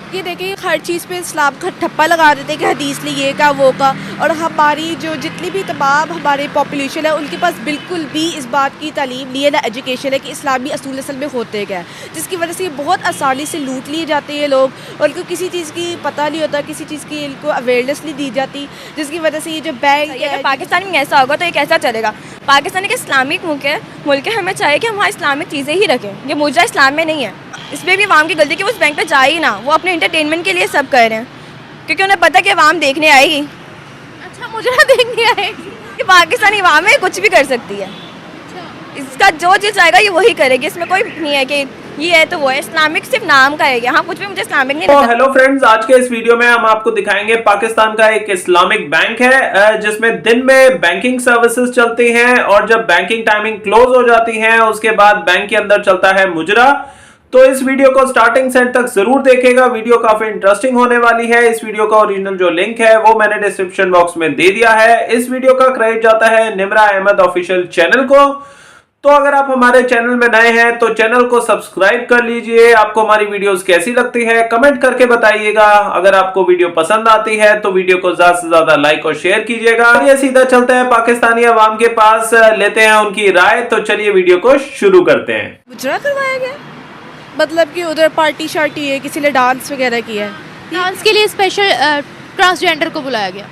ये देखिए हर चीज़ पे इस्लाम का ठप्पा लगा देते हैं कि हदीस ने ये का वो का, और हमारी जो जितनी भी तमाम हमारे पॉपुलेशन है उनके पास बिल्कुल भी इस बात की तालीम नहीं है, ना एजुकेशन है कि इस्लामी असूल असल में होते क्या है, जिसकी वजह से ये बहुत आसानी से लूट लिए जाते हैं लोग, और उनको किसी चीज़ की पता नहीं होता, किसी चीज़ की इनको अवेयरनेस नहीं दी जाती, जिसकी वजह से ये जो बैंक अगर पाकिस्तान में ऐसा होगा तो ये कैसा चलेगा। पाकिस्तान एक इस्लामिक मुल्क है, हमें चाहिए कि हम वहाँ इस्लामिक चीज़ें ही रखें। ये मुजरा इस्लाम में नहीं है। इसमें भी अवाम की गलती कि वो उस बैंक पे जाए ही ना, वो अपने इंटरटेनमेंट के लिए सब कर रहे हैं, क्योंकि उन्हें पता है कि अवाम देखने आएगी। अच्छा, मुजरा देखने आएगी कि पाकिस्तानी अवाम है कुछ भी कर सकती है। इसका जो चीज़ आएगा ये वही करेगी, इसमें कोई नहीं है कि ये है तो वो है। इस्लामिक सिर्फ नाम का है, यहाँ कुछ भी मुझे इस्लामिक नहीं तो हेलो फ्रेंड्स, आज के इस वीडियो में हम आपको दिखाएंगे पाकिस्तान का एक इस्लामिक बैंक है जिसमें दिन में बैंकिंग सर्विसेज चलती हैं, और जब बैंकिंग टाइमिंग क्लोज हो जाती है उसके बाद बैंक के अंदर चलता है मुजरा। तो इस वीडियो को स्टार्टिंग से एंड तक जरूर देखिएगा, वीडियो काफी इंटरेस्टिंग होने वाली है। इस वीडियो का ओरिजिनल जो लिंक है वो मैंने डिस्क्रिप्शन बॉक्स में दे दिया है। इस वीडियो का क्रेडिट जाता है निमरा अहमद ऑफिशियल चैनल को। तो अगर आप हमारे चैनल में नए हैं तो चैनल को सब्सक्राइब कर लीजिए। आपको हमारी वीडियोस कैसी लगती है कमेंट करके बताइएगा। अगर आपको वीडियो पसंद आती है तो वीडियो को ज्यादा से ज्यादा लाइक और शेयर कीजिएगा। ये सीधा चलते हैं पाकिस्तानी अवाम के पास, लेते हैं उनकी राय। तो चलिए वीडियो को शुरू करते हैं। मुजरा करवाया गया, मतलब कि उधर पार्टी शार्टी है, किसी ने डांस वगैरह किया है, डांस के लिए स्पेशल ट्रांसजेंडर को बुलाया गया।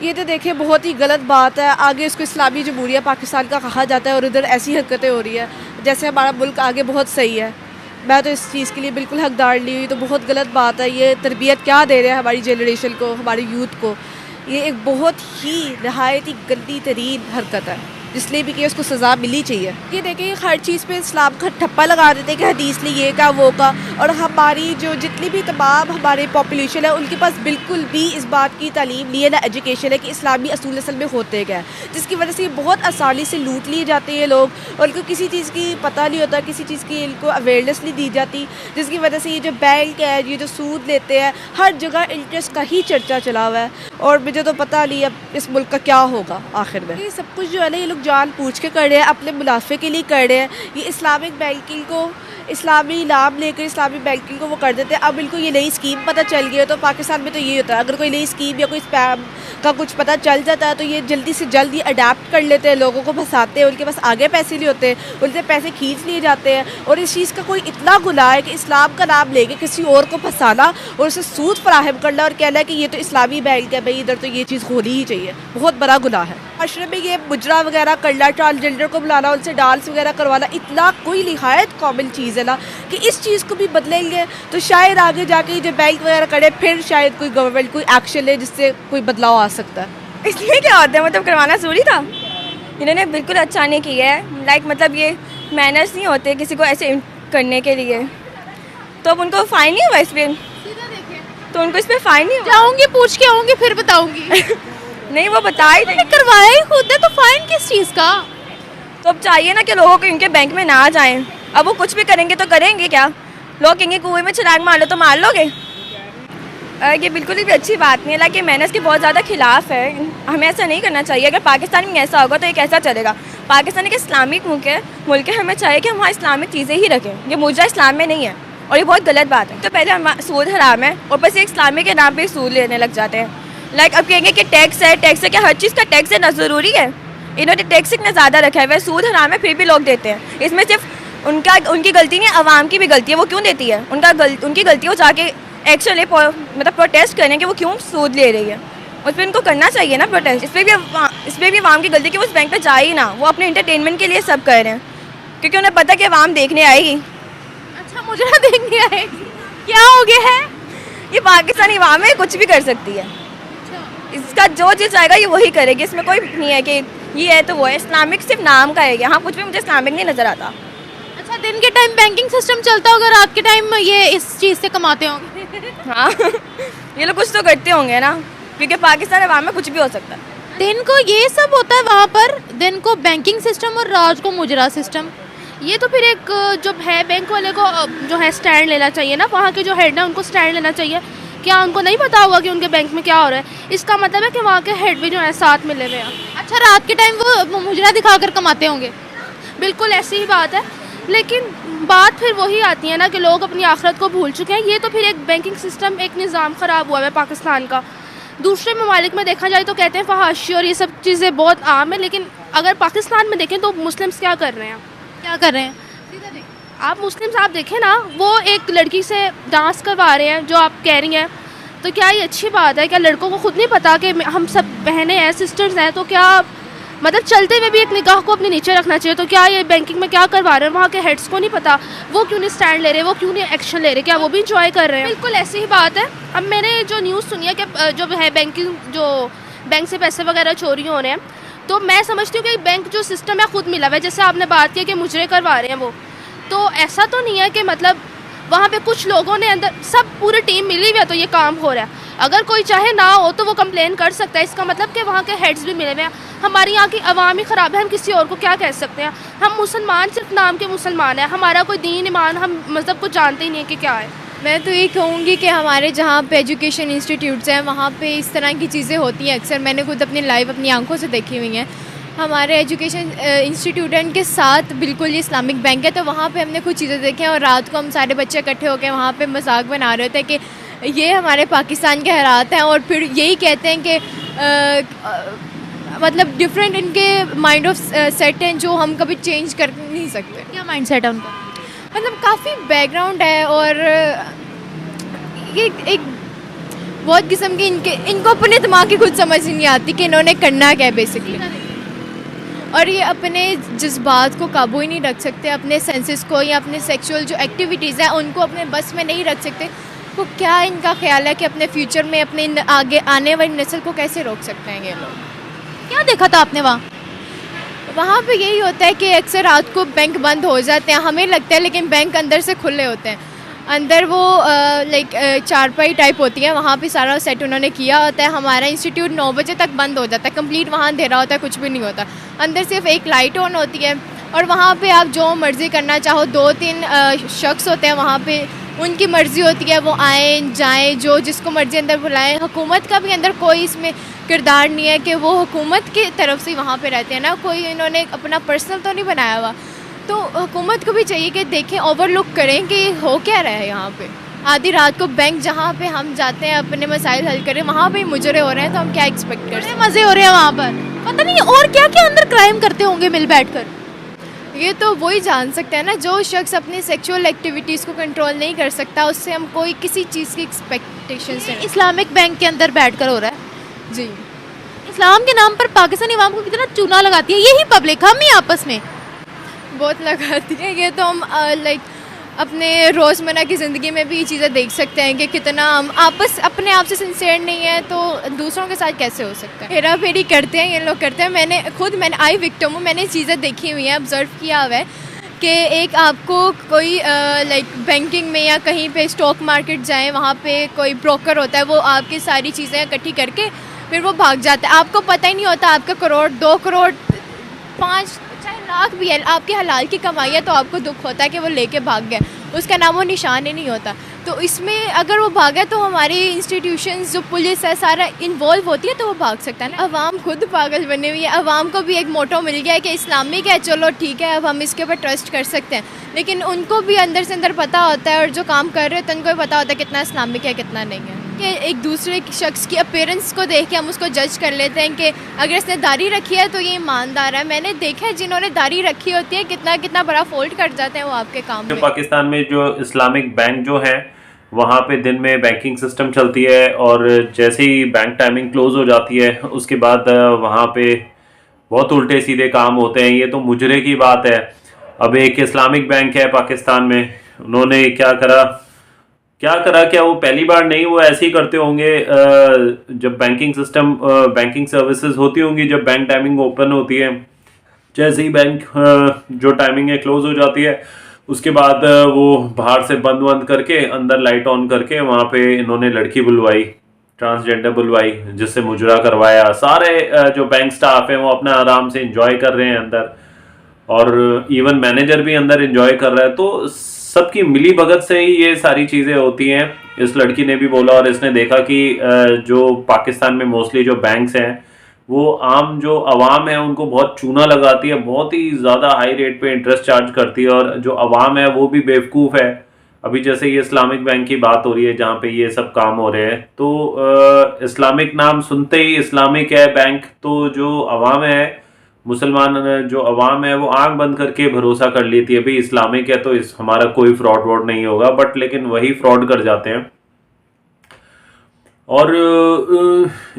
ये तो देखिए बहुत ही गलत बात है। आगे इसको इस्लामी जमहूरिया पाकिस्तान का कहा जाता है और इधर ऐसी हरकतें हो रही है जैसे हमारा मुल्क आगे बहुत सही है। मैं तो इस चीज़ के लिए बिल्कुल हकदार नहीं हुई। तो बहुत गलत बात है। ये तरबियत क्या दे रहे हैं हमारी जनरेशन को, हमारे यूथ को। ये एक बहुत ही नहायत ही गंदी तरीन हरकत है, इसलिए भी कि उसको सज़ा मिलनी चाहिए। ये देखिए हर चीज़ पे इस्लाम का ठप्पा लगा देते हैं कि हदीस ने ये का वो का, और हमारी जो जितनी भी तमाम हमारे पॉपुलेशन है उनके पास बिल्कुल भी इस बात की तालीम नहीं है, ना एजुकेशन है कि इस्लामी असूल असल में होते क्या है, जिसकी वजह से ये बहुत आसानी से लूट लिए जाते हैं लोग, और उनको किसी चीज़ की पता नहीं होता, किसी चीज़ की इनको अवेयरनेस नहीं दी जाती, जिसकी वजह से ये जो बैंक है, ये जो सूद लेते हैं, हर जगह इंटरेस्ट का ही चर्चा चला हुआ है। और मुझे तो पता नहीं अब इस मुल्क का क्या होगा आखिर में। ये सब कुछ जो है ना ये लोग जान पूछ के कर रहे हैं, अपने मुनाफे के लिए कर रहे हैं। ये इस्लामिक बैंकिंग को, इस्लामी नाम लेकर इस्लामिक बैंकिंग को वो कर देते हैं। अब इनको ये नई स्कीम पता चल गई है। तो पाकिस्तान में तो ये होता है, अगर कोई नई स्कीम या कोई स्पैम का कुछ पता चल जाता है तो ये जल्दी से जल्द ये अडेप्ट कर लेते हैं, लोगों को फंसाते हैं। उनके पास आगे पैसे नहीं होते, उनसे पैसे खींच लिए जाते हैं। और इस चीज़ का कोई इतना गुनाह है कि इस्लाम का नाम लेके किसी और को फंसाना और उसे सूद फराहम करना और कहना है कि ये तो इस्लामी बैंक है भाई, इधर तो ये चीज़ होनी ही चाहिए। बहुत बड़ा गुनाह है। माशरे में ये मुजरा वगैरह करना, ट्रांसजेंडर को बुलाना, उनसे डांस वगैरह करवाना इतना कोई निहायत कॉमन चीज़ है ना कि इस चीज़ को भी बदलेंगे तो शायद आगे जाके जो बैंक वगैरह करे फिर शायद कोई गवर्नमेंट कोई एक्शन ले जिससे कोई बदलाव आ सकता है। इसलिए क्या होता है, मतलब करवाना जरूरी था। इन्होंने बिल्कुल अच्छा नहीं किया है। लाइक मतलब ये मैनर्स नहीं होते किसी को ऐसे करने के लिए। तो अब उनको फाइन नहीं हुआ इस पर, तो उनको इस पर फाइन नहीं हुआ। जाऊंगी पूछ के आऊंगी फिर बताऊंगी। नहीं वो बता ही नहीं, करवाया ही खुद है तो फाइन किस चीज़ का। तो अब चाहिए ना कि लोगों को इनके बैंक में ना जाएं। अब वो कुछ भी करेंगे तो करेंगे क्या, लोग कहेंगे कुएं में छलांग मार लो तो मार लोगे। ये बिल्कुल भी अच्छी बात नहीं है। लाइक मैनर्स के बहुत ज़्यादा खिलाफ है, हमें ऐसा नहीं करना चाहिए। अगर पाकिस्तान में ऐसा होगा तो ये कैसा चलेगा। पाकिस्तान एक इस्लामिक मुल्क है, हमें चाहिए कि हम वहाँ इस्लामिक चीज़ें ही रखें। ये मुजरा इस्लाम में नहीं है और ये बहुत गलत बात है। तो पहले हम सूद हराम है और बस इस्लामी के नाम पर सूद लेने लग जाते हैं। लाइक अब कहेंगे कि टैक्स है क्या हर चीज़ का टैक्स है ना, ज़रूरी है। इन्होंने टैक्स इतना ज़्यादा रखा है, वह सूद हराम है फिर भी लोग देते हैं। इसमें सिर्फ उनकी गलती नहीं, आवाम की भी गलती है। वो क्यों देती है, उनकी गलती है। वो जाके एक्शन ले, मतलब प्रोटेस्ट करें कि वो क्यों सूद ले रही है। उस पर उनको करना चाहिए ना प्रोटेस्ट। इस पर भी आवाम की गलती कि वो उस बैंक पे जाए ही ना, वो अपने इंटरटेनमेंट के लिए सब कर रहे हैं, क्योंकि उन्हें पता है कि आवाम देखने आएगी। अच्छा, मुजरा देखने आएगी, क्या हो गया है। ये पाकिस्तानी आवाम है, कुछ भी कर सकती है। इसका जो चीज़ आएगा ये वही करेगी। इसमें कोई नहीं है कि ये है तो वो है। इस्लामिक सिर्फ नाम का है, यहाँ कुछ भी मुझे इस्लामिक नहीं नज़र आता। अच्छा, दिन के टाइम बैंकिंग सिस्टम चलता होगा, रात के टाइम ये इस चीज़ से कमाते होंगे। हाँ ये लोग कुछ तो करते होंगे ना, क्योंकि पाकिस्तान अवाम में कुछ भी हो सकता है। दिन को ये सब होता है वहाँ पर, दिन को बैंकिंग सिस्टम और रात को मुजरा सिस्टम। ये तो फिर एक जो है बैंक वाले को जो है स्टैंड लेना चाहिए ना, वहाँ के जो हेड है उनको स्टैंड लेना चाहिए। क्या उनको नहीं पता होगा कि उनके बैंक में क्या हो रहा है। इसका मतलब है कि वहाँ के हेड भी जो है साथ मिले हुए हैं। अच्छा, रात के टाइम वो मुजरा दिखाकर कमाते होंगे, बिल्कुल ऐसी ही बात है। लेकिन बात फिर वही आती है ना कि लोग अपनी आखिरत को भूल चुके हैं। ये तो फिर एक बैंकिंग सिस्टम, एक निज़ाम ख़राब हुआ है पाकिस्तान का। दूसरे ममालिक में देखा जाए तो कहते हैं फहाशी और ये सब चीज़ें बहुत आम है, लेकिन अगर पाकिस्तान में देखें तो मुस्लिम्स क्या कर रहे हैं? क्या कर रहे हैं? आप मुस्लिम्स आप देखें ना, वो एक लड़की से डांस करवा रहे हैं जो आप कह रही हैं, तो क्या ये अच्छी बात है? क्या लड़कों को खुद नहीं पता कि हम सब बहनें हैं, सिस्टर्स हैं, तो क्या मतलब चलते हुए भी एक निकाह को अपने नीचे रखना चाहिए? तो क्या ये बैंकिंग में क्या करवा रहे हैं वहाँ के हेड्स को नहीं पता? वो क्यों नहीं स्टैंड ले रहे, वो क्यों नहीं एक्शन ले रहे? क्या वो भी इंजॉय कर रहे हैं? बिल्कुल ऐसी ही बात है। अब मैंने जो न्यूज़ सुनी है कि जो है बैंकिंग, जो बैंक से पैसे वगैरह चोरी हो रहे हैं, तो मैं समझती हूँ कि बैंक जो सिस्टम है खुद मिला हुआ है। जैसे आपने बात की कि मुजरे करवा रहे हैं वो, तो ऐसा तो नहीं है कि मतलब वहाँ पे कुछ लोगों ने अंदर, सब पूरी टीम मिली हुई है तो ये काम हो रहा है। अगर कोई चाहे ना हो तो वो कंप्लेन कर सकता है, इसका मतलब कि वहाँ के हेड्स भी मिले हुए हैं। हमारी यहाँ की आवाम ही ख़राब है, हम किसी और को क्या कह सकते हैं? हम मुसलमान सिर्फ नाम के मुसलमान हैं, हमारा कोई दीन ईमान, हम मज़हब को जानते ही नहीं है कि क्या है। मैं तो ये कहूँगी कि हमारे जहाँ पे एजुकेशन इंस्टीट्यूट्स हैं वहाँ पे इस तरह की चीज़ें होती हैं अक्सर। मैंने खुद अपनी लाइव अपनी आंखों से देखी हुई हैं। हमारे एजुकेशन इंस्टीट्यूट के साथ बिल्कुल ये इस्लामिक बैंक है, तो वहाँ पे हमने कुछ चीज़ें देखी हैं और रात को हम सारे बच्चे इकट्ठे होकर वहाँ पे मजाक बना रहे थे कि ये हमारे पाकिस्तान के हालात हैं, और फिर यही कहते हैं कि मतलब डिफरेंट इनके माइंड ऑफ सेट हैं जो हम कभी चेंज कर नहीं सकते। क्या माइंड सेट है उनका? मतलब काफ़ी बैकग्राउंड है और ये एक बहुत किस्म की इनको अपने दिमाग की खुद समझ नहीं आती कि इन्होंने करना क्या है बेसिकली। और ये अपने जज्बात को काबू ही नहीं रख सकते, अपने सेंसेस को या अपने सेक्सुअल जो एक्टिविटीज़ हैं उनको अपने बस में नहीं रख सकते। तो क्या इनका ख्याल है कि अपने फ्यूचर में अपने आगे आने वाली नस्ल को कैसे रोक सकते हैं ये लोग? क्या देखा था आपने वहाँ? वहाँ पे यही होता है कि अक्सर रात को बैंक बंद हो जाते हैं, हमें लगता है, लेकिन बैंक अंदर से खुले होते हैं। अंदर वो लाइक चारपाई टाइप होती है, वहाँ पे सारा सेट उन्होंने किया होता है। हमारा इंस्टीट्यूट 9 बजे तक बंद हो जाता है, कंप्लीट वहाँ अंधेरा होता है, कुछ भी नहीं होता। अंदर सिर्फ एक लाइट ऑन होती है और वहाँ पे आप जो मर्ज़ी करना चाहो, 2-3 शख्स होते हैं वहाँ पे, उनकी मर्ज़ी होती है, वो आए जाएँ, जो जिसको मर्ज़ी अंदर बुलाएं। हुकूमत का भी अंदर कोई इसमें किरदार नहीं है कि वो हुकूमत की तरफ से वहाँ पे रहते हैं ना, कोई इन्होंने अपना पर्सनल तो नहीं बनाया हुआ। तो हुकूमत को भी चाहिए कि देखें, ओवरलुक करें कि हो क्या रहा है यहाँ पे। आधी रात को बैंक जहाँ पे हम जाते हैं अपने मसाइल हल करें, वहाँ पे मुजरे हो रहे हैं, तो हम क्या एक्सपेक्ट कर सकते हैं? मज़े हो रहे हैं वहाँ पर, पता नहीं और क्या क्या अंदर क्राइम करते होंगे मिल बैठ कर। ये तो वही जान सकते हैं ना, जो शख्स अपनी सेक्सुअल एक्टिविटीज़ को कंट्रोल नहीं कर सकता, उससे हम कोई किसी चीज़ की एक्सपेक्टेशन से। इस्लामिक बैंक के अंदर बैठ कर हो रहा है जी। इस्लाम के नाम पर पाकिस्तानी अवाम को कितना चूना लगाती है यही पब्लिक, हम ही आपस में बहुत लगाती है। ये तो हम लाइक अपने रोज़मर्रा की ज़िंदगी में भी ये चीज़ें देख सकते हैं कि कितना हम आपस अपने आप से सिंसियर नहीं है तो दूसरों के साथ कैसे हो सकता है। हेरा फेरी करते हैं ये लोग, करते हैं। मैंने आई विक्टिम हूँ, मैंने चीज़ें देखी हुई हैं, ऑब्जर्व किया हुआ है कि एक आपको कोई लाइक बैंकिंग में या कहीं पे स्टॉक मार्केट जाएं, वहाँ पे कोई ब्रोकर होता है, वो आपकी सारी चीज़ें इकट्ठी करके फिर वो भाग जाता है। आपको पता ही नहीं होता आपका करोड़ 2 करोड़ 5 चाहे लाख भी है, आपके हलाल की कमाई है, तो आपको दुख होता है कि वो लेके भाग गया, उसका नाम वो निशान ही नहीं होता। तो इसमें अगर वो भागा तो हमारी इंस्टीट्यूशंस जो पुलिस है सारा इन्वॉल्व होती है, तो वो भाग सकता है ना। अवाम खुद पागल बनी हुई है, अवाम को भी एक मोटो मिल गया है कि इस्लामिक है, चलो ठीक है, अब हम इसके ऊपर ट्रस्ट कर सकते हैं। लेकिन उनको भी अंदर से अंदर पता होता है, और जो काम कर रहे होते हैं उनको भी पता होता है कितना इस्लामिक है कितना नहीं है। कि एक दूसरे शख्स की अपीयरेंस को देख के हम उसको जज कर लेते हैं कि अगर इसने दाढ़ी रखी है तो ये ईमानदार है। मैंने देखा है जिन्होंने दाढ़ी रखी होती है कितना कितना बड़ा फॉल्ट कर जाते हैं वो आपके काम में। पाकिस्तान में जो इस्लामिक बैंक जो है वहाँ पे दिन में बैंकिंग सिस्टम चलती है, और जैसे ही बैंक टाइमिंग क्लोज हो जाती है उसके बाद वहाँ पे बहुत उल्टे सीधे काम होते हैं। ये तो मुजरे की बात है। अब एक इस्लामिक बैंक है पाकिस्तान में, उन्होंने क्या वो पहली बार नहीं, वो ऐसे ही करते होंगे। जब बैंकिंग सर्विसेज होती होंगी, जब बैंक टाइमिंग ओपन होती है, जैसे ही बैंक जो टाइमिंग है क्लोज हो जाती है, उसके बाद वो बाहर से बंद करके अंदर लाइट ऑन करके वहाँ पे इन्होंने लड़की बुलवाई, ट्रांसजेंडर बुलवाई, जिससे मुजरा करवाया। सारे जो बैंक स्टाफ है वो अपना आराम से एंजॉय कर रहे हैं अंदर, और इवन मैनेजर भी अंदर एंजॉय कर रहा है। तो सबकी मिली भगत से ही ये सारी चीज़ें होती हैं। इस लड़की ने भी बोला और इसने देखा कि जो पाकिस्तान में मोस्टली जो बैंक्स हैं वो आम जो अवाम है उनको बहुत चूना लगाती है, बहुत ही ज़्यादा हाई रेट पे इंटरेस्ट चार्ज करती है, और जो अवाम है वो भी बेवकूफ़ है। अभी जैसे ये इस्लामिक बैंक की बात हो रही है जहाँ पे ये सब काम हो रहे हैं, तो इस्लामिक नाम सुनते ही इस्लामिक है बैंक, तो जो अवाम है, मुसलमान जो अवाम है, वो आंख बंद करके भरोसा कर लेती है भाई इस्लामिक है तो इस हमारा कोई फ्रॉड वॉड नहीं होगा, बट लेकिन वही फ्रॉड कर जाते हैं। और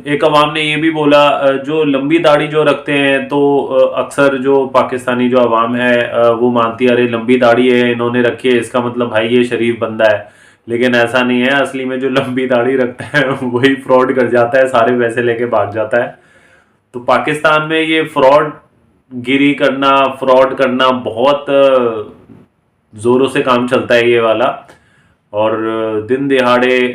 एक अवाम ने ये भी बोला, जो लंबी दाढ़ी जो रखते हैं, तो अक्सर जो पाकिस्तानी जो अवाम है वो मानती है अरे लंबी दाढ़ी है इन्होंने रखी है, इसका मतलब भाई ये शरीफ बंदा है। लेकिन ऐसा नहीं है, असली में जो लंबी दाढ़ी रखता है वही फ्रॉड कर जाता है, सारे पैसे लेके भाग जाता है। तो पाकिस्तान में ये फ्रॉड गिरी करना, फ्रॉड करना बहुत ज़ोरों से काम चलता है ये वाला। और दिन दिहाड़े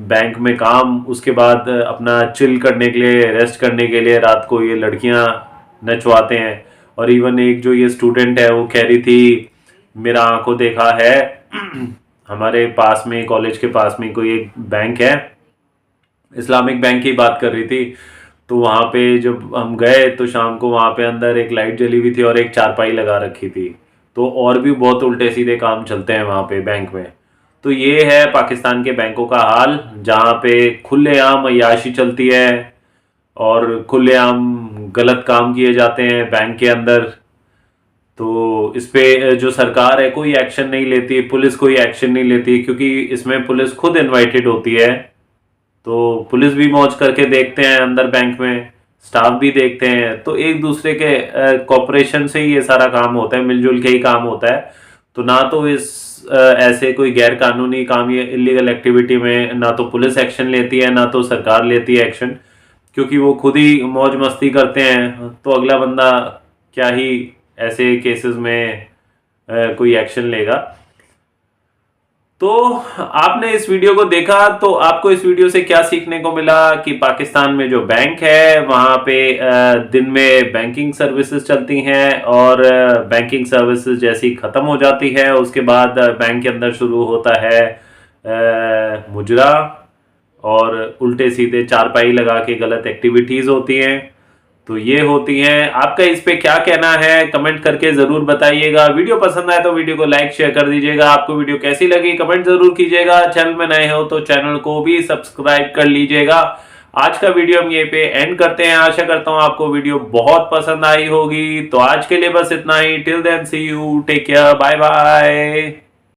बैंक में काम, उसके बाद अपना चिल करने के लिए, रेस्ट करने के लिए रात को ये लड़कियां नचवाते हैं। और इवन एक जो ये स्टूडेंट है वो कह रही थी मेरा आंखों देखा है हमारे पास में, कॉलेज के पास में कोई एक बैंक है, इस्लामिक बैंक की बात कर रही थी। तो वहाँ पे जब हम गए तो शाम को वहाँ पे अंदर एक लाइट जली हुई थी और एक चारपाई लगा रखी थी। तो और भी बहुत उल्टे सीधे काम चलते हैं वहाँ पे बैंक में। तो ये है पाकिस्तान के बैंकों का हाल, जहाँ पे खुलेआम अय्याशी चलती है और खुलेआम गलत काम किए जाते हैं बैंक के अंदर। तो इस पे जो सरकार है कोई एक्शन नहीं लेती, पुलिस कोई एक्शन नहीं लेती, क्योंकि इसमें पुलिस खुद इनवाइटेड होती है। तो पुलिस भी मौज करके देखते हैं अंदर बैंक में, स्टाफ भी देखते हैं, तो एक दूसरे के कॉपरेशन से ही ये सारा काम होता है, मिलजुल के ही काम होता है। तो ना तो इस ऐसे कोई गैर कानूनी काम या इलीगल एक्टिविटी में ना तो पुलिस एक्शन लेती है, ना तो सरकार लेती है एक्शन, क्योंकि वो खुद ही मौज मस्ती करते हैं। तो अगला बंदा क्या ही ऐसे केसेस में कोई एक्शन लेगा। तो आपने इस वीडियो को देखा तो आपको इस वीडियो से क्या सीखने को मिला कि पाकिस्तान में जो बैंक है वहाँ पे दिन में बैंकिंग सर्विसेज चलती हैं, और बैंकिंग सर्विसेज जैसी ख़त्म हो जाती है उसके बाद बैंक के अंदर शुरू होता है मुजरा, और उल्टे सीधे चारपाई लगा के गलत एक्टिविटीज़ होती हैं। तो ये होती हैं। आपका इस पे क्या कहना है कमेंट करके ज़रूर बताइएगा। वीडियो पसंद आए तो वीडियो को लाइक शेयर कर दीजिएगा। आपको वीडियो कैसी लगी कमेंट ज़रूर कीजिएगा। चैनल में नए हो तो चैनल को भी सब्सक्राइब कर लीजिएगा। आज का वीडियो हम यहीं पे एंड करते हैं। आशा करता हूँ आपको वीडियो बहुत पसंद आई होगी। तो आज के लिए बस इतना ही। Till then see you, take care, bye bye.